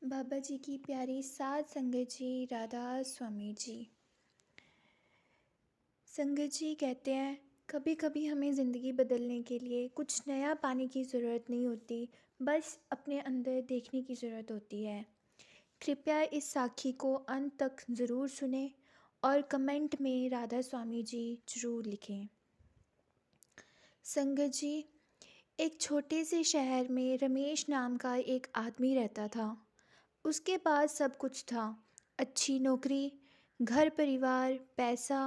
बाबा जी की प्यारी सात संगत जी, राधा स्वामी जी। संगत जी कहते हैं, कभी कभी हमें ज़िंदगी बदलने के लिए कुछ नया पाने की ज़रूरत नहीं होती, बस अपने अंदर देखने की ज़रूरत होती है। कृपया इस साखी को अंत तक ज़रूर सुने और कमेंट में राधा स्वामी जी ज़रूर लिखें। संगत जी, एक छोटे से शहर में रमेश नाम का एक आदमी रहता था। उसके पास सब कुछ था, अच्छी नौकरी, घर परिवार, पैसा।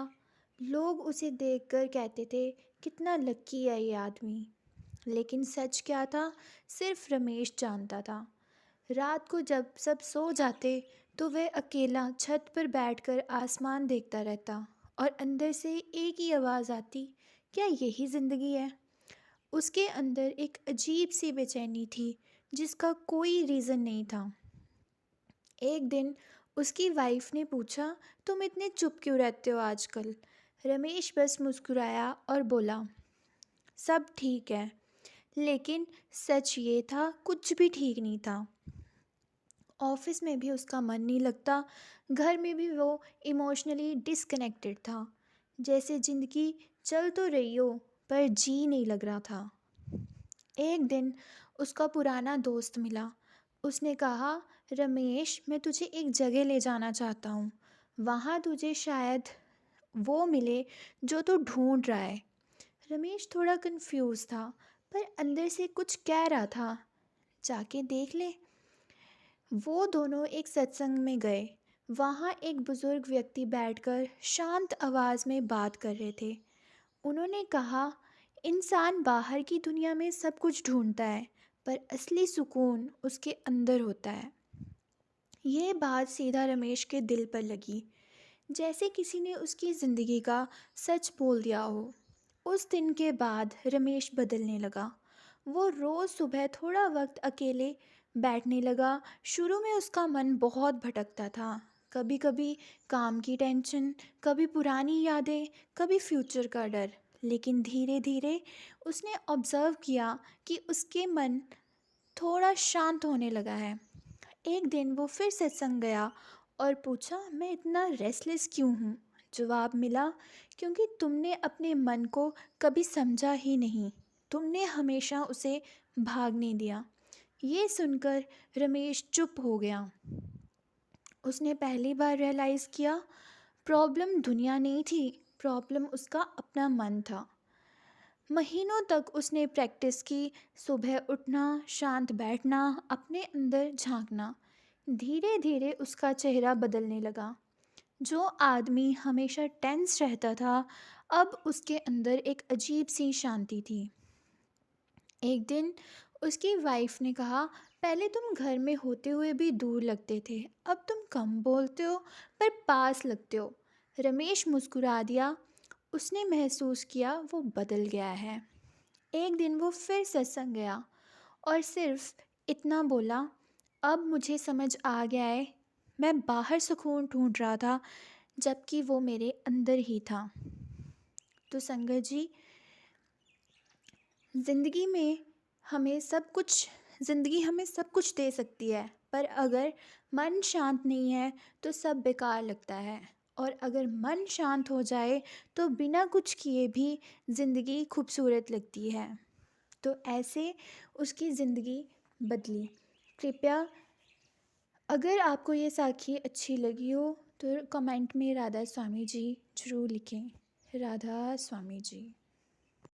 लोग उसे देखकर कहते थे, कितना लकी है ये आदमी। लेकिन सच क्या था, सिर्फ रमेश जानता था। रात को जब सब सो जाते तो वह अकेला छत पर बैठकर आसमान देखता रहता और अंदर से एक ही आवाज़ आती, क्या यही ज़िंदगी है। उसके अंदर एक अजीब सी बेचैनी थी जिसका कोई रीज़न नहीं था। एक दिन उसकी वाइफ ने पूछा, तुम इतने चुप क्यों रहते हो आजकल। रमेश बस मुस्कुराया और बोला, सब ठीक है। लेकिन सच ये था, कुछ भी ठीक नहीं था। ऑफिस में भी उसका मन नहीं लगता, घर में भी वो इमोशनली डिसकनेक्टेड था। जैसे ज़िंदगी चल तो रही हो पर जी नहीं लग रहा था। एक दिन उसका पुराना दोस्त मिला। उसने कहा, रमेश, मैं तुझे एक जगह ले जाना चाहता हूँ। वहाँ तुझे शायद वो मिले जो तू ढूंढ रहा है। रमेश थोड़ा कंफ्यूज था, पर अंदर से कुछ कह रहा था, जाके देख ले। वो दोनों एक सत्संग में गए। वहाँ एक बुजुर्ग व्यक्ति बैठकर शांत आवाज़ में बात कर रहे थे। उन्होंने कहा, इंसान बाहर की दुनिया में सब कुछ ढूंढता है, पर असली सुकून उसके अंदर होता है। ये बात सीधा रमेश के दिल पर लगी, जैसे किसी ने उसकी ज़िंदगी का सच बोल दिया हो। उस दिन के बाद रमेश बदलने लगा। वो रोज़ सुबह थोड़ा वक्त अकेले बैठने लगा। शुरू में उसका मन बहुत भटकता था, कभी कभी काम की टेंशन, कभी पुरानी यादें, कभी फ्यूचर का डर। लेकिन धीरे धीरे उसने ऑब्ज़र्व किया कि उसके मन थोड़ा शांत होने लगा है। एक दिन वो फिर सत्संग गया और पूछा, मैं इतना रेस्टलेस क्यों हूँ। जवाब मिला, क्योंकि तुमने अपने मन को कभी समझा ही नहीं, तुमने हमेशा उसे भागने दिया। ये सुनकर रमेश चुप हो गया। उसने पहली बार रियलाइज़ किया, प्रॉब्लम दुनिया नहीं थी, प्रॉब्लम उसका अपना मन था। महीनों तक उसने प्रैक्टिस की, सुबह उठना, शांत बैठना, अपने अंदर झांकना। धीरे धीरे उसका चेहरा बदलने लगा। जो आदमी हमेशा टेंस रहता था, अब उसके अंदर एक अजीब सी शांति थी। एक दिन उसकी वाइफ ने कहा, पहले तुम घर में होते हुए भी दूर लगते थे, अब तुम कम बोलते हो पर पास लगते हो। रमेश मुस्कुरा दिया। उसने महसूस किया वो बदल गया है। एक दिन वो फिर सत्संग गया और सिर्फ इतना बोला, अब मुझे समझ आ गया है, मैं बाहर सुकून ढूंढ रहा था जबकि वो मेरे अंदर ही था। तो संगत जी, ज़िंदगी में हमें सब कुछ ज़िंदगी हमें सब कुछ दे सकती है, पर अगर मन शांत नहीं है तो सब बेकार लगता है। और अगर मन शांत हो जाए तो बिना कुछ किए भी ज़िंदगी खूबसूरत लगती है। तो ऐसे उसकी ज़िंदगी बदली। कृपया, अगर आपको ये साखी अच्छी लगी हो तो कमेंट में राधा स्वामी जी ज़रूर लिखें। राधा स्वामी जी।